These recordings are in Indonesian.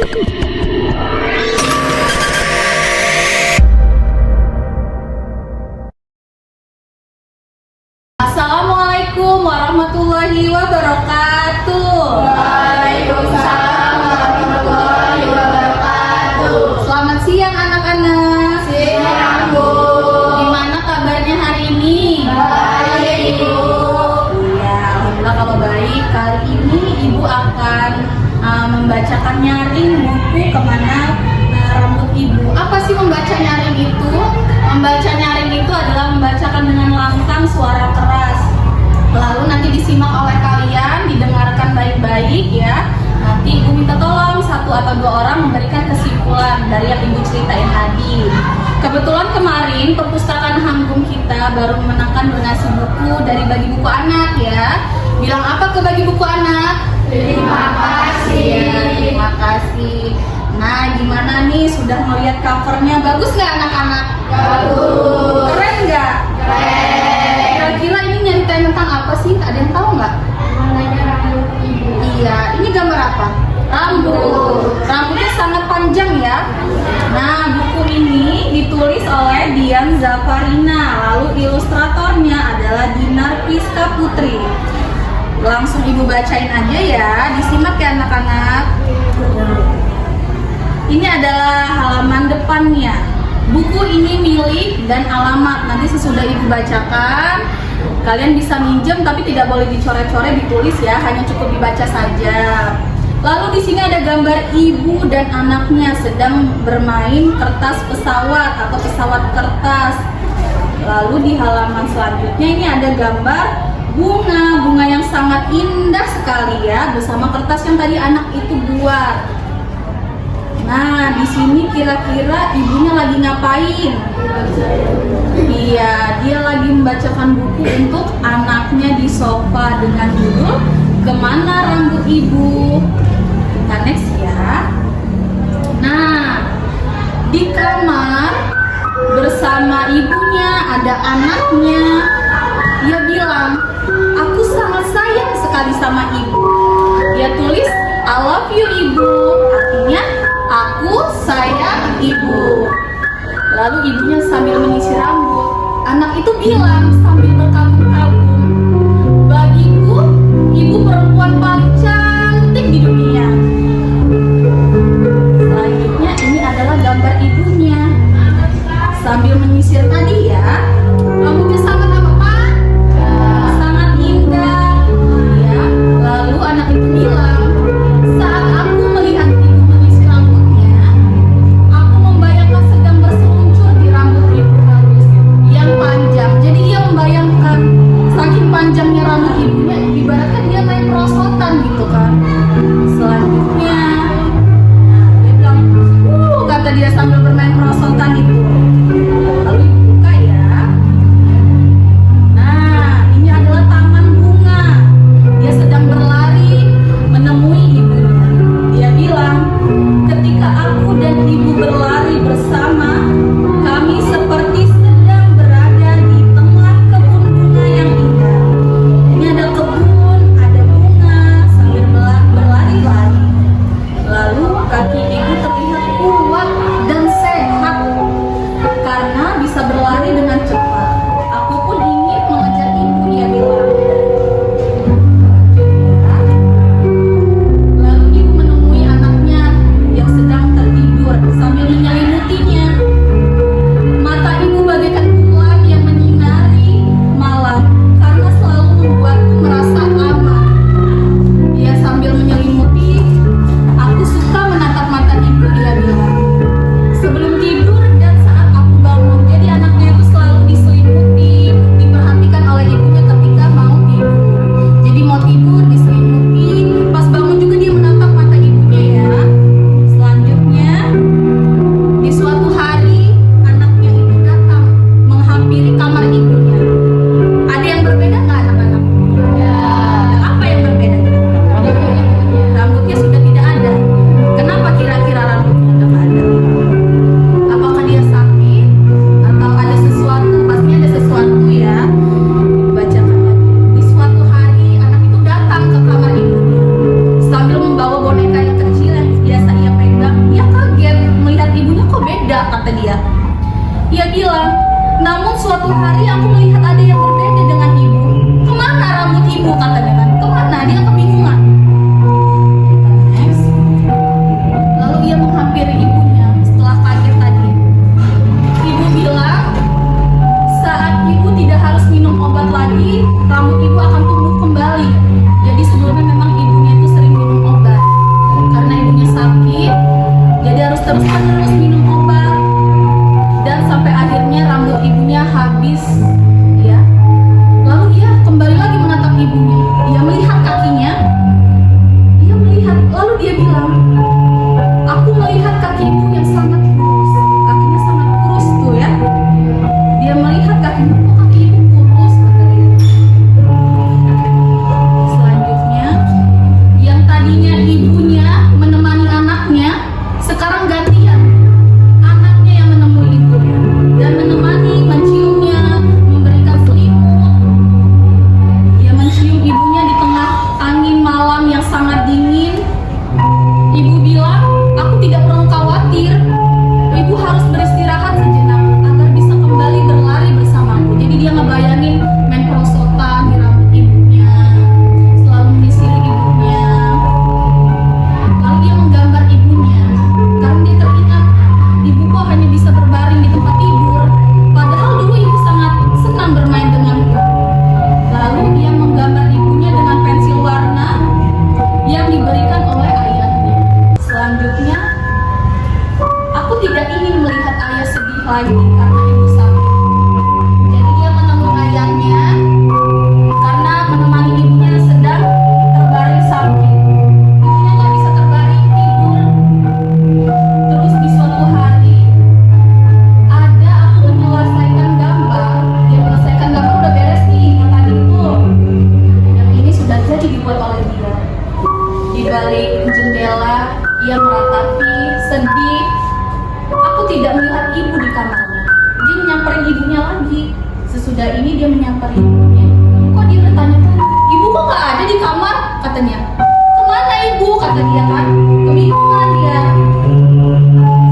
Assalamualaikum warahmatullahi wabarakatuh. Waalaikumsalam warahmatullahi wabarakatuh. Selamat siang anak-anak. Siang, Bu. Gimana kabarnya hari ini? Baik, Bu. Iya, alhamdulillah kalau baik. Kali ini Ibu akan membacakan nyaring buku Kemana Rambut Ibu. Apa sih membaca nyaring itu? Membaca nyaring itu adalah membacakan dengan lantang suara keras. Lalu nanti disimak oleh kalian, didengarkan baik-baik ya. Nanti Ibu minta tolong satu atau dua orang memberikan kesimpulan dari yang Ibu ceritain tadi. Kebetulan kemarin perpustakaan Hanggung kita baru memenangkan donasi buku dari Bagi Buku Anak ya. Bilang apa ke Bagi Buku Anak? Terima kasih. Ya, terima kasih. Nah, gimana nih? Sudah melihat covernya? Bagus nggak anak-anak? Bagus. Keren nggak? Keren. Kira-kira ini nyeritain tentang apa sih? Ada yang tahu nggak? Namanya rambut ibu. Iya, ini gambar apa? Rambut. Rambutnya sangat panjang ya. Nah, buku ini ditulis oleh Dian Zafarina. Lalu ilustratornya adalah Dinar Priska Putri. Langsung Ibu bacain aja ya. Disimak ya anak-anak. Ini adalah halaman depannya. Buku ini milik dan alamat. Nanti sesudah Ibu bacakan, kalian bisa minjem tapi tidak boleh dicoret-coret, ditulis ya, hanya cukup dibaca saja. Lalu di sini ada gambar ibu dan anaknya sedang bermain kertas pesawat atau pesawat kertas. Lalu di halaman selanjutnya ini ada gambar bunga yang sangat indah sekali ya, bersama kertas yang tadi anak itu buat. Nah, di sini kira-kira ibunya lagi ngapain? Iya, dia lagi membacakan buku untuk anaknya di sofa dengan judul Kemana Rambut Ibu. Kita next ya. Nah, di kamar bersama ibunya ada anaknya. Dia bilang, aku sangat sayang sekali sama ibu. Dia tulis, I love you ibu. Artinya, aku sayang ibu. Lalu ibunya sambil menyisir rambut. Anak itu bilang sambil berkabung-kabung, bagiku ibu perempuan paling cantik di dunia. Selanjutnya ini adalah gambar ibunya sambil menyisir tadi ya. Rambutnya sangat apa Pak? Sangat indah ya. Lalu anak itu bilang, saat aku melihat ibu menyisir rambutnya, aku membayangkan sedang berseluncur di rambut ibu halus yang panjang. Jadi dia membayangkan kata dia. Ia bilang, namun suatu hari aku melihat ada yang berbeda dengan ibu. Kemana rambut ibu, katanya kan? Kemana? Dia kebingungan. Next. Lalu ia menghampiri ibunya setelah kaget tadi. Ibu bilang, saat ibu tidak harus minum obat lagi, rambut ibu akan tumbuh kembali. Jadi sebelumnya memang ibunya itu sering minum obat. Karena ibunya sakit, jadi harus terus-menerus minum obat. Dan sampai akhirnya rambut ibunya habis, ya. Lalu ia kembali lagi menatap ibunya. Ia melihat kakinya. Ia melihat, lalu dia bilang, aku melihat kaki ibu yang sangat kurus. Kakinya sangat kurus tuh ya. Dia melihat kakinya, kok kaki ibu kurus, kata dia. Selanjutnya, yang tadinya ibunya menemani anaknya, sekarang gantian. Anaknya yang menemui ibunya dan menemani, menciumnya, memberikan selimut. Dia mencium ibunya di tengah angin malam yang sangat dingin. Ibu bilang, aku tidak perlu khawatir. Ibu harus beristirahat sejenak agar bisa kembali berlari bersamaku. Jadi dia ngebayangin main perosotan di rambut ibunya, selalu menyisiri ibunya. Lalu dia menggambar ibunya, karena dia teringat ibu kok hanya bisa berbaring di tempat tidur, padahal dulu ibu sangat senang bermain denganku. Lalu dia menggambar ibunya dengan pensil warna yang diberikan oleh ayahnya. Selanjutnya, aku tidak ingin melihat ayah sedih lagi karena ibu sakit. Jadi dia menemui ayahnya karena menemani ibunya yang sedang terbaring sakit. Ibunya nggak bisa terbaring tidur. Terus di suatu hari ada aku menyelesaikan gambar. Dia menyelesaikan gambar udah beres nih yang tadi itu. Yang ini sudah jadi dibuat oleh dia. Di balik jendela ia meratapi, sedih. Aku tidak melihat ibu di kamarnya. Dia menyamperin ibunya lagi. Sesudah ini dia menyamperin ibunya. Kok dia bertanya-tanya, ibu kok nggak ada di kamar? Katanya. Kemana ibu? Kata dia kan. Kebingungan dia.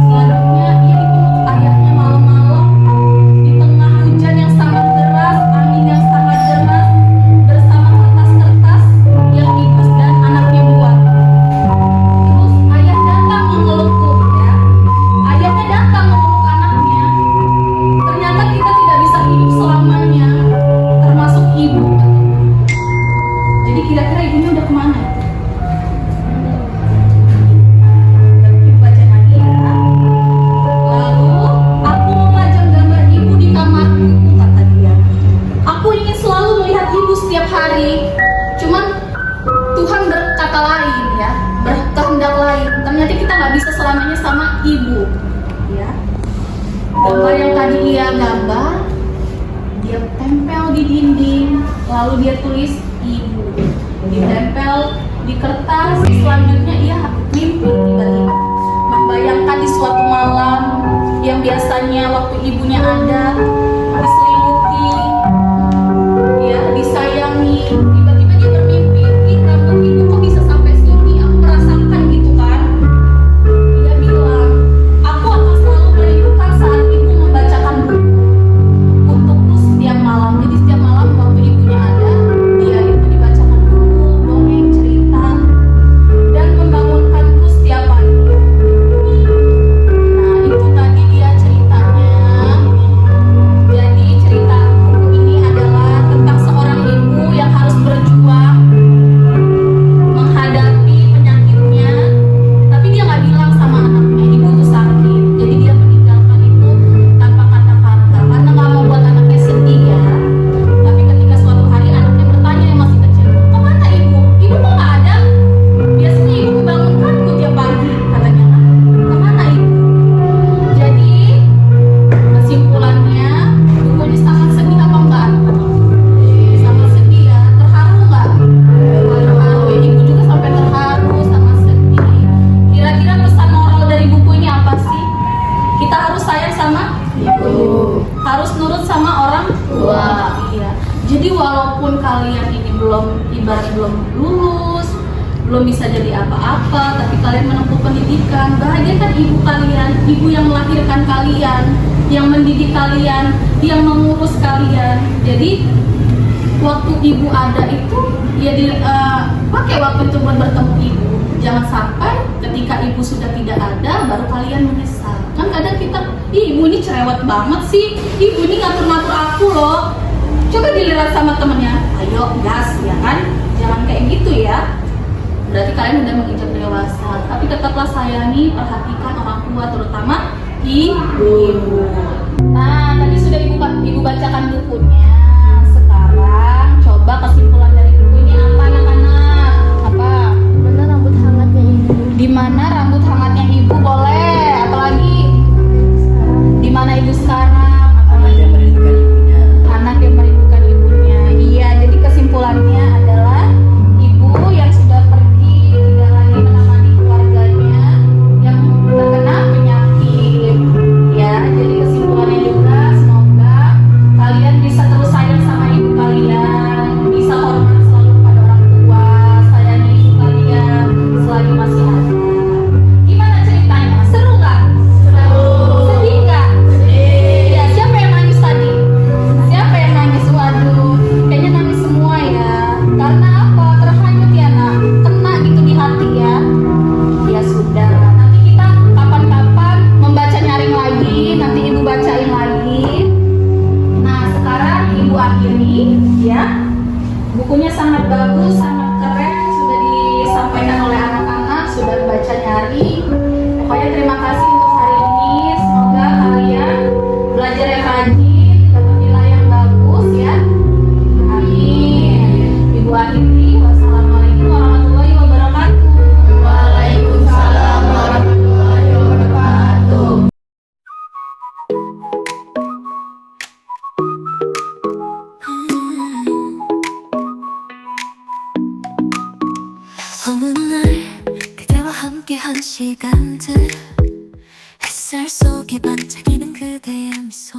Selanjutnya ia dipeluk ayahnya malam-malam di tengah hujan yang sangat deras, angin yang sangat deras, bersama kertas-kertas yang Ibu dan anaknya buat. Terus ayah datang mengelukku, ya. Ayahnya datang memeluk anaknya. Ternyata kita tidak bisa hidup selamanya, termasuk ibu. Jadi kira-kira ibunya udah kemana? Kita baca lagi ya. Lalu aku memajang gambar ibu di kamarku, kata dia. Aku ingin selalu melihat ibu setiap hari. Cuman Tuhan berkata lain ya, berkehendak lain. Ternyata kita nggak bisa selamanya sama ibu, ya. Gambar yang tadi ia gambar, dia tempel di dinding, lalu dia tulis ibu, ditempel di kertas. Selanjutnya ia mimpi tiba-tiba, membayangkan di suatu malam yang biasanya waktu ibunya ada, diselimuti, ya, disayangi. Tiba-tiba dia bermimpi, ih rambut ibu kok bisa sampai sini, aku merasakan gitu kan. Dia bilang, aku akan selalu merindukan saat ibu membacakan buku untukku setiap malam. Jadi setiap malam waktu ibunya ada, dia itu dibacakan buku, dongeng, cerita, dan membangunkanku setiap pagi. Nah itu tadi dia ceritanya. Jadi cerita buku ini adalah tentang seorang ibu yang harus berjuang menghadapi penyakitnya, tapi dia nggak bilang sama anaknya ibu itu sakit. Jadi dia meninggalkan itu tanpa kata-kata karena nggak mau buat anaknya sedih ya. Tapi ketika suatu hari anaknya bertanya yang masih kecil, kemana ibu? Ibu kok nggak ada? Biasanya ibu membangunkanku tiap pagi, katanya kan. Kemana ibu? Jadi kesimpulannya, buku ini sangat sedih apa enggak? Sangat sedih ya, terharu enggak? Terharu ya, ibu juga sampai terharu, sangat sedih. Kira-kira pesan moral dari buku ini apa sih? Kita harus sayang sama ibu, harus nurut sama orang tua. Iya. Jadi walaupun kalian ini belum, ibarat belum lulus, belum bisa jadi apa-apa, tapi kalian kalian menempuh pendidikan. Bahagiakan ibu kalian, ibu yang melahirkan kalian, yang mendidik kalian, yang mengurus kalian. Jadi waktu ibu ada itu ya pakai waktu itu buat bertemu ibu. Jangan sampai ketika ibu sudah tidak ada baru kalian menyesal. Kan kadang kita, ih ibu ini cerewet banget sih, ibu ini ngatur-ngatur aku loh. Coba dilihat sama temennya, ayo gas ya kan, jangan kayak gitu ya. Berarti kalian udah menginjak dewasa, tapi tetaplah sayangi, perhatikan orang tua, terutama ibu. Nah, tadi sudah ibu bacakan bukunya. Sekarang coba kesimpulan dari buku ini apa anak-anak? Apa? Mana rambut hangatnya ibu? Di mana rambut hangatnya ibu? Boleh. Apalagi? Di mana ibu sekarang? Apalagi? Anak yang merindukan ibunya. Iya, jadi kesimpulannya adalah ibu yang sudah pergi tidak lagi menemani keluarganya yang terkena penyakit. Ya, jadi kesimpulannya juga semoga kalian bisa terus sayang sama ibu kalian, bisa hormat selalu kepada orang tua, sayangi ibu kalian selagi masih ada. Gimana ceritanya? Seru nggak? Seru. Sedih nggak? Sedih. Ya, siapa yang nangis tadi? Siapa yang nangis? Waduh, kayaknya nangis semua ya. Karena apa? Terhanyut ya nak, kena gitu di hati ya. Ya sudah, nanti kita kapan-kapan membaca nyaring lagi, nanti ibu bacain lagi. Nah sekarang ibu akhiri ya. Bukunya sangat bagus, sangat keren, sudah disampaikan oleh anak-anak, sudah baca nyaring. Pokoknya terima kasih untuk hari ini. Semoga kalian belajar yang rajin, dapat nilai yang bagus ya. Amin. Ibu akhiri. Wassalamualaikum warahmatullahi wabarakatuh. Waalaikumsalam warahmatullahi wabarakatuh. 어느 날 그대와 함께한 시간들 햇살 속에 반짝이는 그대의 미소